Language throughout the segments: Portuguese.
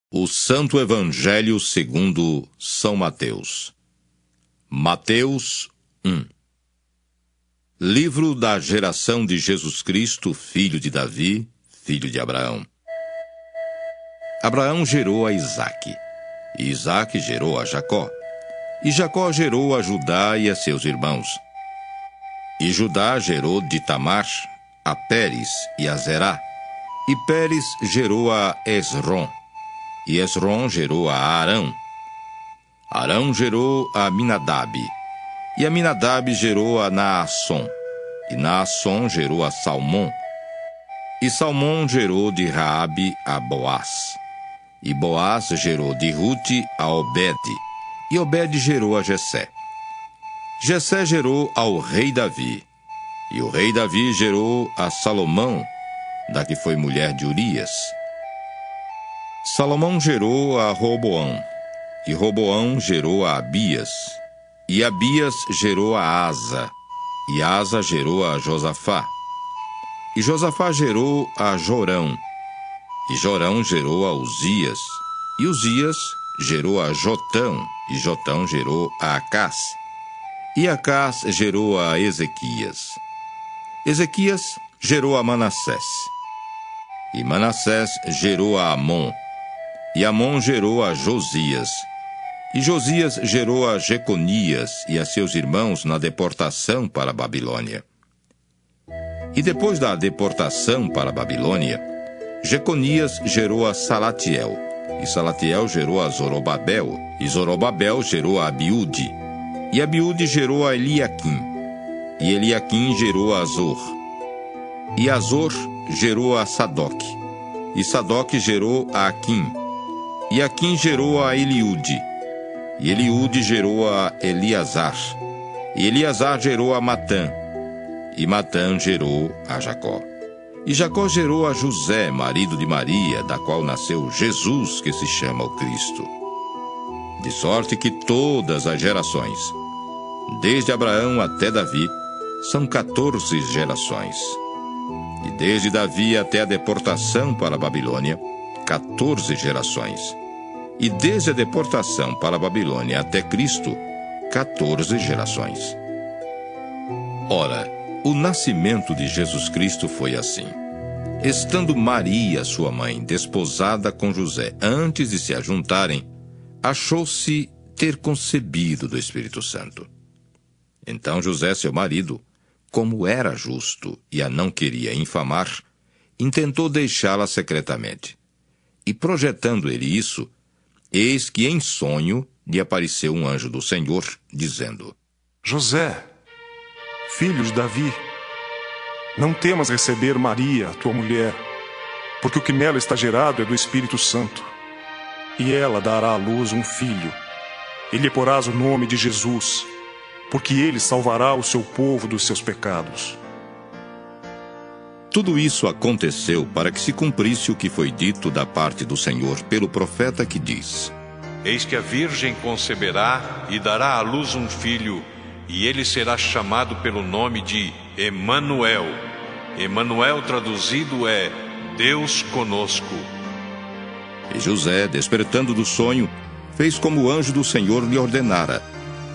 O Santo Evangelho segundo São Mateus. Mateus 1. Livro da geração de Jesus Cristo, filho de Davi, filho de Abraão. Abraão gerou a Isaque, e Isaque gerou a Jacó, e Jacó gerou a Judá e a seus irmãos. E Judá gerou de Tamar a Pérez e a Zerá, e Pérez gerou a Esrom, e Esrom gerou a Arão. Arão gerou a Aminadab, e Aminadab gerou a Naasson, e Naasson gerou a Salmom. E Salmom gerou de Raabe a Boaz, e Boaz gerou de Rute a Obed, e Obed gerou a Jessé. Jessé gerou ao rei Davi, e o rei Davi gerou a Salomão, da que foi mulher de Urias. Salomão gerou a Roboão, e Roboão gerou a Abias, e Abias gerou a Asa, e Asa gerou a Josafá, e Josafá gerou a Jorão, e Jorão gerou a Uzias, e Uzias gerou a Jotão, e Jotão gerou a Acás, e Acás gerou a Ezequias. Ezequias gerou a Manassés, e Manassés gerou a Amon, e Amon gerou a Josias, e Josias gerou a Jeconias e a seus irmãos na deportação para a Babilônia. E depois da deportação para a Babilônia, Jeconias gerou a Salatiel, e Salatiel gerou a Zorobabel, e Zorobabel gerou a Abiúde, e Abiúde gerou a Eliaquim, e Eliaquim gerou a Azor, e Azor gerou a Sadoc, e Sadoc gerou a Aquim, e Aquim gerou a Eliúde, e Eliúde gerou a Eleazar, e Eleazar gerou a Matã, e Matã gerou a Jacó. E Jacó gerou a José, marido de Maria, da qual nasceu Jesus, que se chama o Cristo. De sorte que todas as gerações, desde Abraão até Davi, são 14 gerações. E desde Davi até a deportação para a Babilônia, 14 gerações. E desde a deportação para a Babilônia até Cristo, 14 gerações. Ora, o nascimento de Jesus Cristo foi assim. Estando Maria, sua mãe, desposada com José, antes de se ajuntarem, achou-se ter concebido do Espírito Santo. Então José, seu marido, como era justo e a não queria infamar, intentou deixá-la secretamente. E projetando ele isso, eis que em sonho lhe apareceu um anjo do Senhor, dizendo: José, filho de Davi, não temas receber Maria, tua mulher, porque o que nela está gerado é do Espírito Santo. E ela dará à luz um filho, e lhe porás o nome de Jesus, porque ele salvará o seu povo dos seus pecados. Tudo isso aconteceu para que se cumprisse o que foi dito da parte do Senhor pelo profeta que diz: Eis que a virgem conceberá e dará à luz um filho, e ele será chamado pelo nome de Emanuel. Emanuel traduzido é Deus conosco. E José, despertando do sonho, fez como o anjo do Senhor lhe ordenara,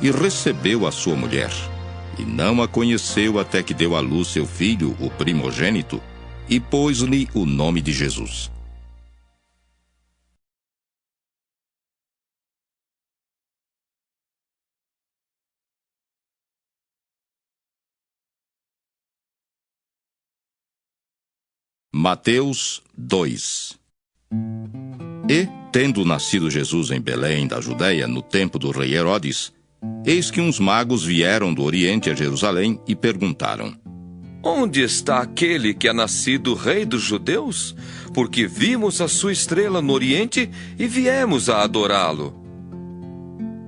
e recebeu a sua mulher. E não a conheceu até que deu à luz seu filho, o primogênito, e pôs-lhe o nome de Jesus. Mateus 2. E, tendo nascido Jesus em Belém da Judéia, no tempo do rei Herodes, eis que uns magos vieram do Oriente a Jerusalém e perguntaram: Onde está aquele que é nascido rei dos judeus? Porque vimos a sua estrela no Oriente e viemos a adorá-lo.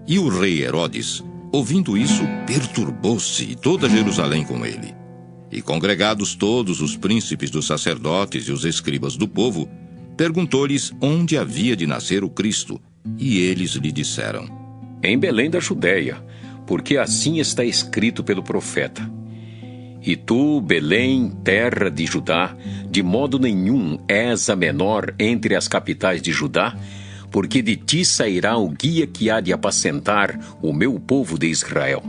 E o rei Herodes, ouvindo isso, perturbou-se e toda Jerusalém com ele. E congregados todos os príncipes dos sacerdotes e os escribas do povo, perguntou-lhes onde havia de nascer o Cristo. E eles lhe disseram: Em Belém da Judéia, porque assim está escrito pelo profeta: E tu, Belém, terra de Judá, de modo nenhum és a menor entre as capitais de Judá, porque de ti sairá o guia que há de apacentar o meu povo de Israel.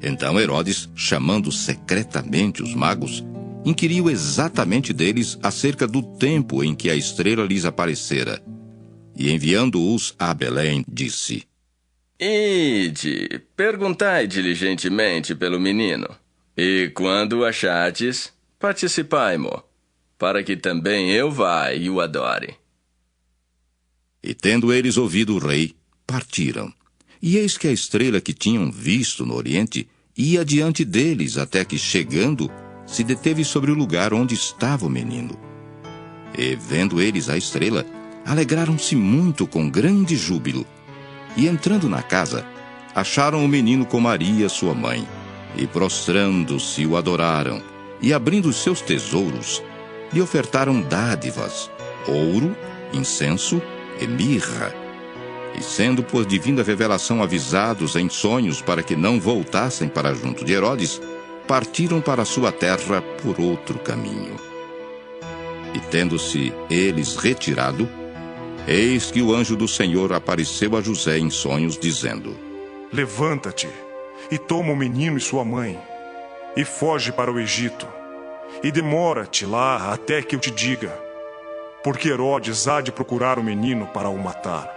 Então Herodes, chamando secretamente os magos, inquiriu exatamente deles acerca do tempo em que a estrela lhes aparecera. E enviando-os a Belém, disse: Ide, perguntai diligentemente pelo menino, e quando o achardes, participai-mo, para que também eu vá e o adore. E tendo eles ouvido o rei, partiram. E eis que a estrela que tinham visto no oriente ia diante deles, até que, chegando, se deteve sobre o lugar onde estava o menino. E, vendo eles a estrela, alegraram-se muito com grande júbilo. E, entrando na casa, acharam o menino com Maria, sua mãe, e, prostrando-se, o adoraram, e, abrindo os seus tesouros, lhe ofertaram dádivas, ouro, incenso e mirra. E sendo por divina revelação avisados em sonhos para que não voltassem para junto de Herodes, partiram para sua terra por outro caminho. E tendo-se eles retirado, eis que o anjo do Senhor apareceu a José em sonhos, dizendo: Levanta-te e toma o menino e sua mãe, e foge para o Egito, e demora-te lá até que eu te diga, porque Herodes há de procurar o menino para o matar.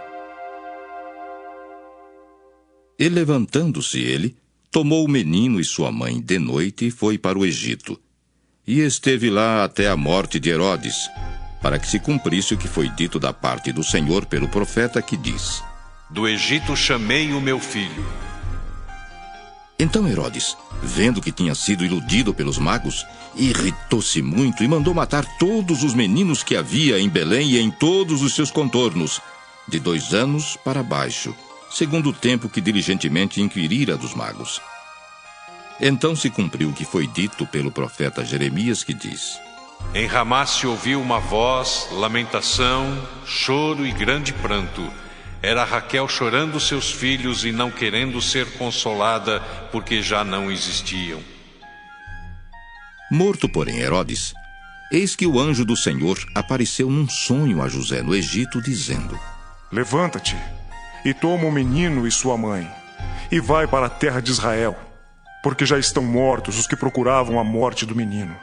E levantando-se ele, tomou o menino e sua mãe de noite e foi para o Egito. E esteve lá até a morte de Herodes, para que se cumprisse o que foi dito da parte do Senhor pelo profeta, que diz: Do Egito chamei o meu filho. Então Herodes, vendo que tinha sido iludido pelos magos, irritou-se muito e mandou matar todos os meninos que havia em Belém e em todos os seus contornos, de 2 anos para baixo, segundo o tempo que diligentemente inquirira dos magos. Então se cumpriu o que foi dito pelo profeta Jeremias, que diz: Em Ramá se ouviu uma voz, lamentação, choro e grande pranto. Era Raquel chorando seus filhos e não querendo ser consolada, porque já não existiam. Morto, porém, Herodes, eis que o anjo do Senhor apareceu num sonho a José no Egito, dizendo: Levanta-te e toma o menino e sua mãe, e vai para a terra de Israel, porque já estão mortos os que procuravam a morte do menino.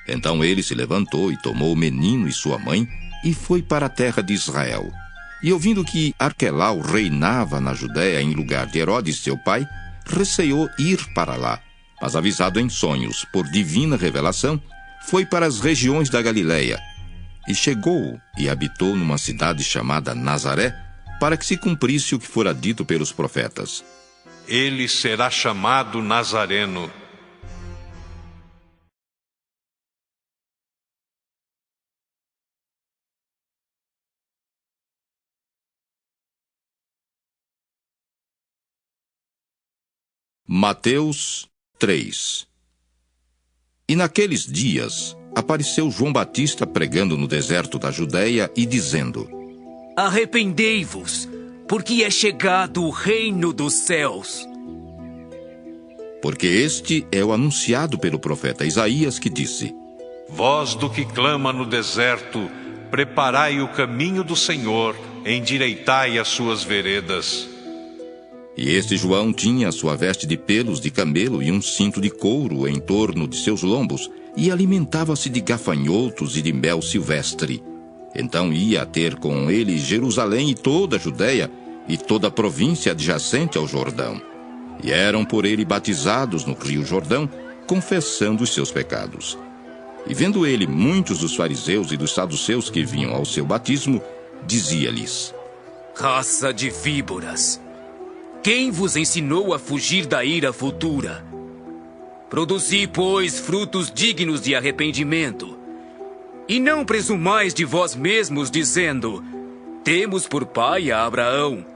Então ele se levantou e tomou o menino e sua mãe, e foi para a terra de Israel. E ouvindo que Arquelau reinava na Judéia em lugar de Herodes, seu pai, receou ir para lá, mas avisado em sonhos por divina revelação, foi para as regiões da Galileia. E chegou e habitou numa cidade chamada Nazaré, para que se cumprisse o que fora dito pelos profetas: Ele será chamado Nazareno. Mateus 3. E naqueles dias apareceu João Batista pregando no deserto da Judéia e dizendo: Arrependei-vos, porque é chegado o reino dos céus. Porque este é o anunciado pelo profeta Isaías, que disse: Voz do que clama no deserto, preparai o caminho do Senhor, endireitai as suas veredas. E este João tinha a sua veste de pelos de camelo e um cinto de couro em torno de seus lombos, e alimentava-se de gafanhotos e de mel silvestre. Então ia ter com ele Jerusalém e toda a Judéia, e toda a província adjacente ao Jordão. E eram por ele batizados no rio Jordão, confessando os seus pecados. E vendo ele muitos dos fariseus e dos saduceus que vinham ao seu batismo, dizia-lhes: Raça de víboras! Quem vos ensinou a fugir da ira futura? Produzi, pois, frutos dignos de arrependimento. E não presumais de vós mesmos, dizendo: Temos por pai a Abraão.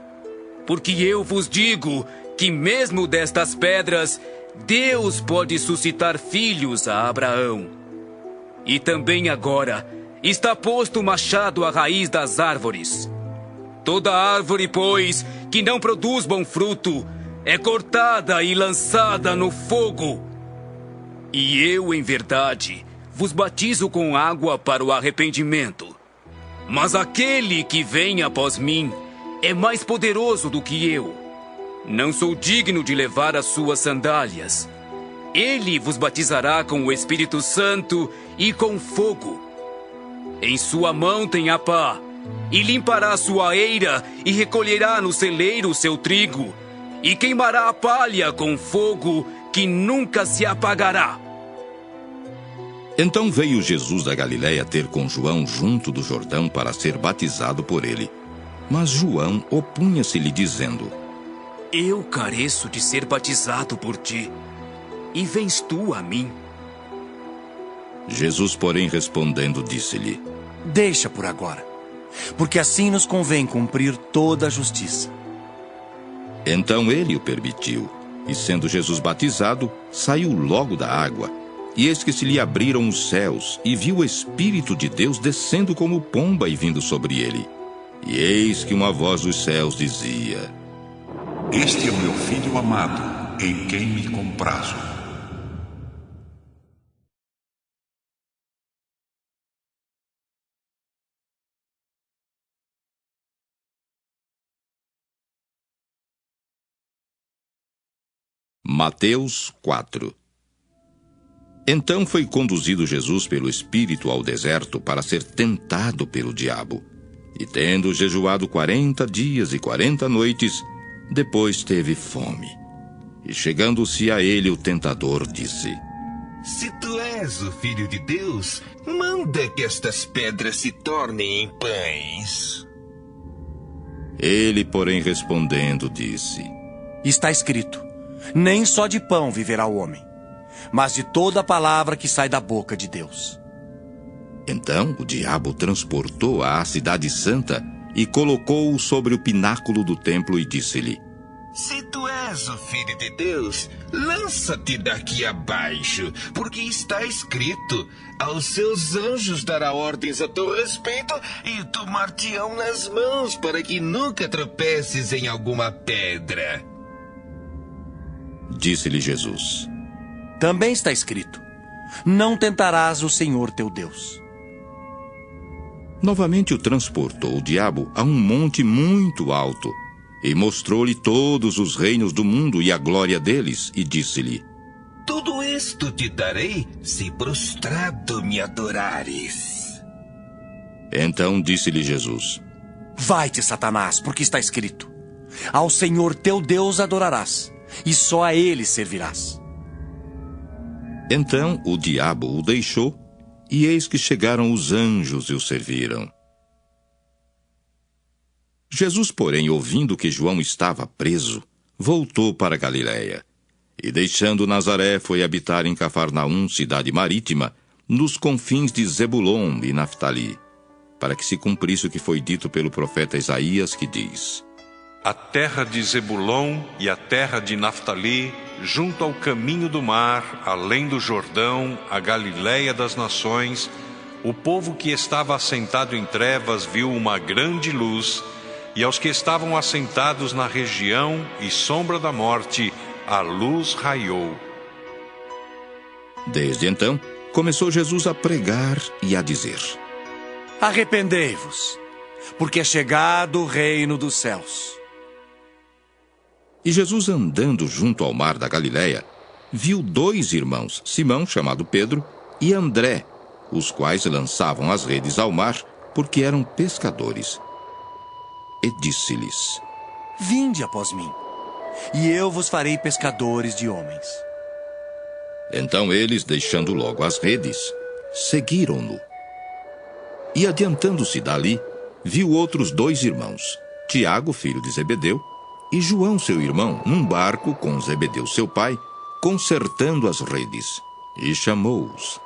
Porque eu vos digo que mesmo destas pedras, Deus pode suscitar filhos a Abraão. E também agora está posto o machado à raiz das árvores. Toda árvore, pois, que não produz bom fruto, é cortada e lançada no fogo. E eu, em verdade, vos batizo com água para o arrependimento. Mas aquele que vem após mim é mais poderoso do que eu. Não sou digno de levar as suas sandálias. Ele vos batizará com o Espírito Santo e com fogo. Em sua mão tem a pá, e limpará sua eira, e recolherá no celeiro o seu trigo, e queimará a palha com fogo que nunca se apagará. Então veio Jesus da Galiléia ter com João junto do Jordão para ser batizado por ele. Mas João opunha-se-lhe dizendo: Eu careço de ser batizado por ti, e vens tu a mim? Jesus, porém, respondendo, disse-lhe: Deixa por agora, porque assim nos convém cumprir toda a justiça. Então ele o permitiu, e sendo Jesus batizado, saiu logo da água. E eis que se lhe abriram os céus, e viu o Espírito de Deus descendo como pomba e vindo sobre ele. E eis que uma voz dos céus dizia: Este é o meu filho amado, em quem me comprazo. Mateus 4. Então foi conduzido Jesus pelo Espírito ao deserto para ser tentado pelo diabo. E tendo jejuado 40 dias e 40 noites, depois teve fome. E chegando-se a ele o tentador disse: Se tu és o Filho de Deus, manda que estas pedras se tornem em pães. Ele, porém, respondendo, disse: Está escrito: Nem só de pão viverá o homem, mas de toda a palavra que sai da boca de Deus. Então o diabo transportou-o à cidade santa e colocou-o sobre o pináculo do templo e disse-lhe: Se tu és o Filho de Deus, lança-te daqui abaixo, porque está escrito: aos seus anjos dará ordens a teu respeito e tomar-te-ão nas mãos para que nunca tropeces em alguma pedra. Disse-lhe Jesus: Também está escrito: Não tentarás o Senhor teu Deus. Novamente o transportou o diabo a um monte muito alto e mostrou-lhe todos os reinos do mundo e a glória deles, e disse-lhe: Tudo isto te darei se prostrado me adorares. Então disse-lhe Jesus: Vai-te, Satanás, porque está escrito: Ao Senhor teu Deus adorarás, e só a ele servirás. Então o diabo o deixou, e eis que chegaram os anjos e o serviram. Jesus, porém, ouvindo que João estava preso, voltou para Galiléia, e deixando Nazaré, foi habitar em Cafarnaum, cidade marítima, nos confins de Zebulon e Naftali, para que se cumprisse o que foi dito pelo profeta Isaías, que diz: A terra de Zebulon e a terra de Naftali, junto ao caminho do mar, além do Jordão, a Galiléia das nações, o povo que estava assentado em trevas viu uma grande luz, e aos que estavam assentados na região e sombra da morte, a luz raiou. Desde então, começou Jesus a pregar e a dizer: Arrependei-vos, porque é chegado o reino dos céus. E Jesus, andando junto ao mar da Galiléia, viu 2 irmãos, Simão, chamado Pedro, e André, os quais lançavam as redes ao mar, porque eram pescadores. E disse-lhes: Vinde após mim, e eu vos farei pescadores de homens. Então eles, deixando logo as redes, seguiram-no. E adiantando-se dali, viu outros 2 irmãos, Tiago, filho de Zebedeu, e João, seu irmão, num barco com Zebedeu, seu pai, consertando as redes, e chamou-os.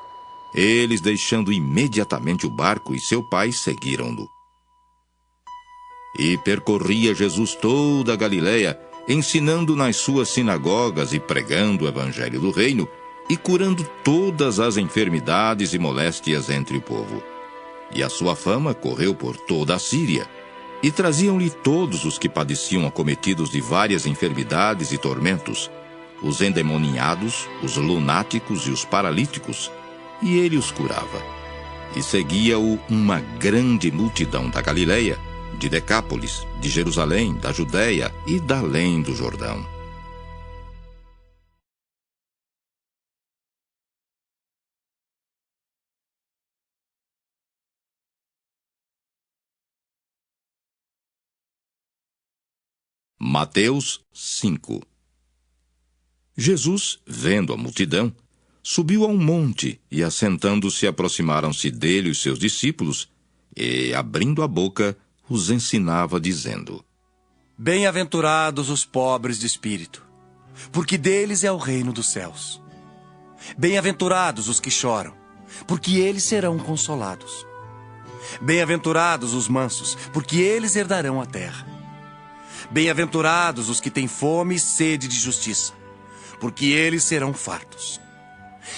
Eles, deixando imediatamente o barco e seu pai, seguiram-no. E percorria Jesus toda a Galiléia, ensinando nas suas sinagogas e pregando o evangelho do reino, e curando todas as enfermidades e moléstias entre o povo. E a sua fama correu por toda a Síria, e traziam-lhe todos os que padeciam acometidos de várias enfermidades e tormentos, os endemoniados, os lunáticos e os paralíticos, e ele os curava. E seguia-o uma grande multidão da Galileia, de Decápolis, de Jerusalém, da Judéia e da além do Jordão. Mateus 5. Jesus, vendo a multidão, subiu a um monte e, assentando-se, aproximaram-se dele os seus discípulos e, abrindo a boca, os ensinava, dizendo: Bem-aventurados os pobres de espírito, porque deles é o reino dos céus. Bem-aventurados os que choram, porque eles serão consolados. Bem-aventurados os mansos, porque eles herdarão a terra. Bem-aventurados os que têm fome e sede de justiça, porque eles serão fartos.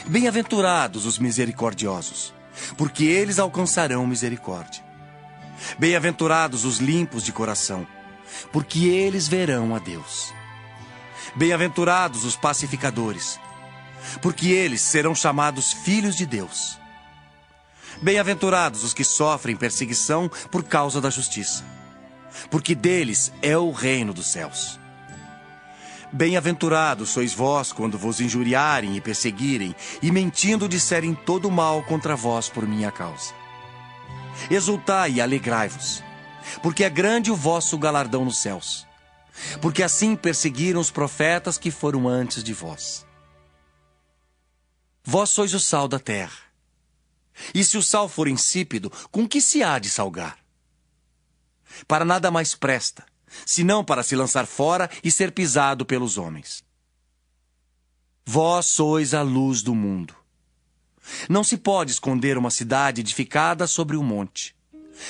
Bem-aventurados os misericordiosos, porque eles alcançarão misericórdia. Bem-aventurados os limpos de coração, porque eles verão a Deus. Bem-aventurados os pacificadores, porque eles serão chamados filhos de Deus. Bem-aventurados os que sofrem perseguição por causa da justiça, porque deles é o reino dos céus. Bem-aventurados sois vós quando vos injuriarem e perseguirem, e mentindo disserem todo mal contra vós por minha causa. Exultai e alegrai-vos, porque é grande o vosso galardão nos céus, porque assim perseguiram os profetas que foram antes de vós. Vós sois o sal da terra. E se o sal for insípido, com que se há de salgar? Para nada mais presta, senão para se lançar fora e ser pisado pelos homens. Vós sois a luz do mundo. Não se pode esconder uma cidade edificada sobre um monte.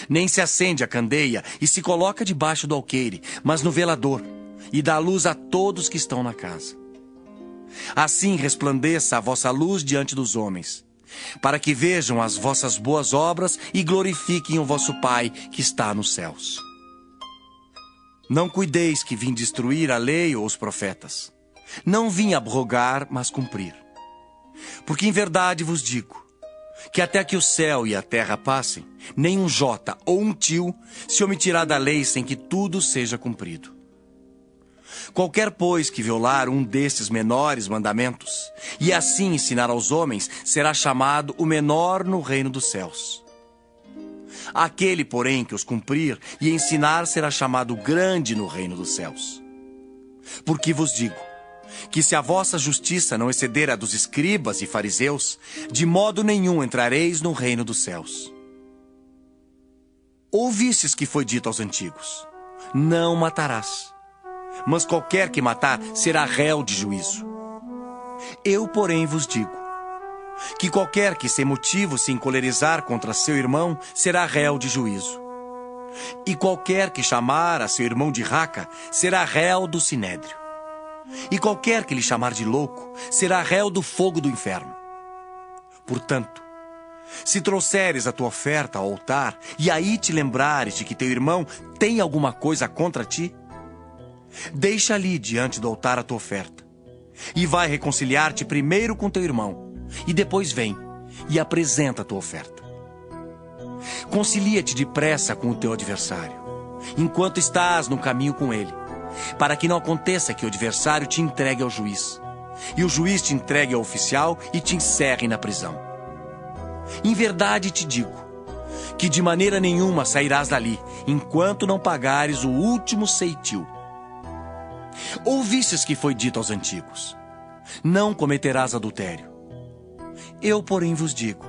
Nem se acende a candeia e se coloca debaixo do alqueire, mas no velador, e dá luz a todos que estão na casa. Assim resplandeça a vossa luz diante dos homens, para que vejam as vossas boas obras e glorifiquem o vosso Pai que está nos céus. Não cuideis que vim destruir a lei ou os profetas. Não vim abrogar, mas cumprir. Porque em verdade vos digo, que até que o céu e a terra passem, nem um jota ou um tio se omitirá da lei sem que tudo seja cumprido. Qualquer, pois, que violar um destes menores mandamentos, e assim ensinar aos homens, será chamado o menor no reino dos céus. Aquele, porém, que os cumprir e ensinar será chamado grande no reino dos céus. Porque vos digo, que se a vossa justiça não exceder a dos escribas e fariseus, de modo nenhum entrareis no reino dos céus. Ouvistes que foi dito aos antigos: não matarás. Mas qualquer que matar será réu de juízo. Eu, porém, vos digo, que qualquer que sem motivo se encolerizar contra seu irmão será réu de juízo. E qualquer que chamar a seu irmão de raca será réu do sinédrio. E qualquer que lhe chamar de louco será réu do fogo do inferno. Portanto, se trouxeres a tua oferta ao altar e aí te lembrares de que teu irmão tem alguma coisa contra ti, deixa ali diante do altar a tua oferta e vai reconciliar-te primeiro com teu irmão, e depois vem e apresenta a tua oferta. Concilia-te depressa com o teu adversário, enquanto estás no caminho com ele, para que não aconteça que o adversário te entregue ao juiz, e o juiz te entregue ao oficial e te encerre na prisão. Em verdade te digo, que de maneira nenhuma sairás dali, enquanto não pagares o último ceitil. Ouvistes que foi dito aos antigos: não cometerás adultério. Eu, porém, vos digo,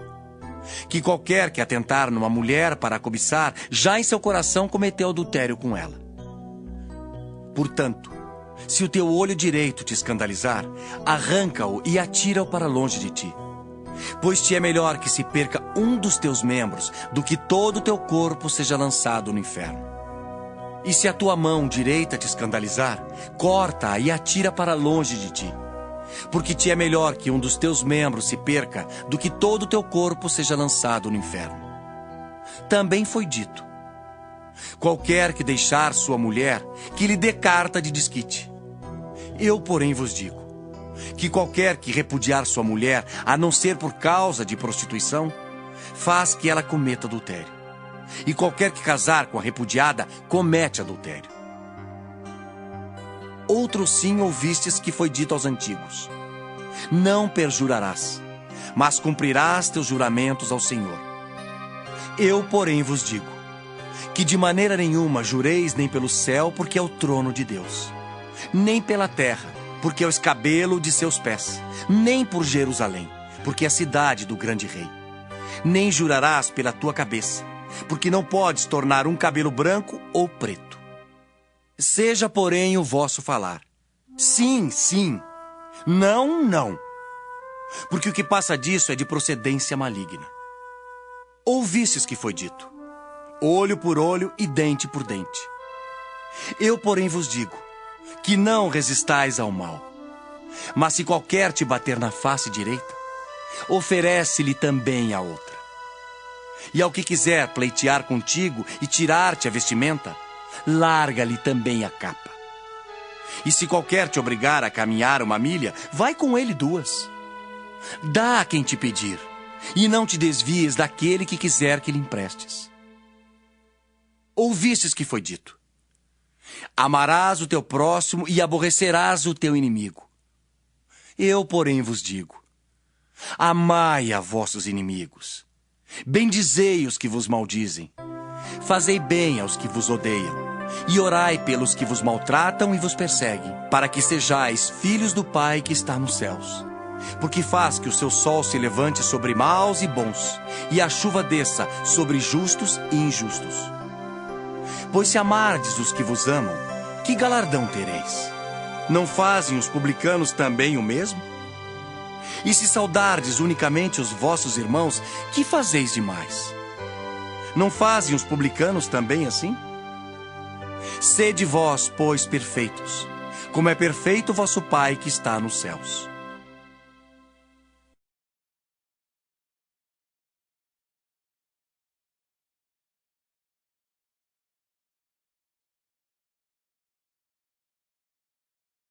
que qualquer que atentar numa mulher para a cobiçar, já em seu coração cometeu adultério com ela. Portanto, se o teu olho direito te escandalizar, arranca-o e atira-o para longe de ti. Pois te é melhor que se perca um dos teus membros, do que todo o teu corpo seja lançado no inferno. E se a tua mão direita te escandalizar, corta-a e atira para longe de ti. Porque te é melhor que um dos teus membros se perca, do que todo o teu corpo seja lançado no inferno. Também foi dito: qualquer que deixar sua mulher, que lhe dê carta de desquite. Eu, porém, vos digo, que qualquer que repudiar sua mulher, a não ser por causa de prostituição, faz que ela cometa adultério. E qualquer que casar com a repudiada comete adultério. Outro sim ouvistes que foi dito aos antigos: não perjurarás, mas cumprirás teus juramentos ao Senhor. Eu, porém, vos digo que de maneira nenhuma jureis nem pelo céu, porque é o trono de Deus, nem pela terra, porque é o escabelo de seus pés, nem por Jerusalém, porque é a cidade do grande rei. Nem jurarás pela tua cabeça, porque não podes tornar um cabelo branco ou preto. Seja, porém, o vosso falar: sim, sim; não, não. Porque o que passa disso é de procedência maligna. Ouvistes que foi dito: olho por olho e dente por dente. Eu, porém, vos digo que não resistais ao mal. Mas se qualquer te bater na face direita, oferece-lhe também a outra. E ao que quiser pleitear contigo e tirar-te a vestimenta, larga-lhe também a capa. E se qualquer te obrigar a caminhar 1 milha, vai com ele 2. Dá a quem te pedir, e não te desvies daquele que quiser que lhe emprestes. Ouvistes que foi dito: amarás o teu próximo e aborrecerás o teu inimigo. Eu, porém, vos digo: amai a vossos inimigos, bendizei os que vos maldizem, fazei bem aos que vos odeiam, e orai pelos que vos maltratam e vos perseguem, para que sejais filhos do Pai que está nos céus. Porque faz que o seu sol se levante sobre maus e bons, e a chuva desça sobre justos e injustos. Pois se amardes os que vos amam, que galardão tereis? Não fazem os publicanos também o mesmo? E se saudardes unicamente os vossos irmãos, que fazeis demais? Não fazem os publicanos também assim? Sede vós, pois, perfeitos, como é perfeito vosso Pai que está nos céus.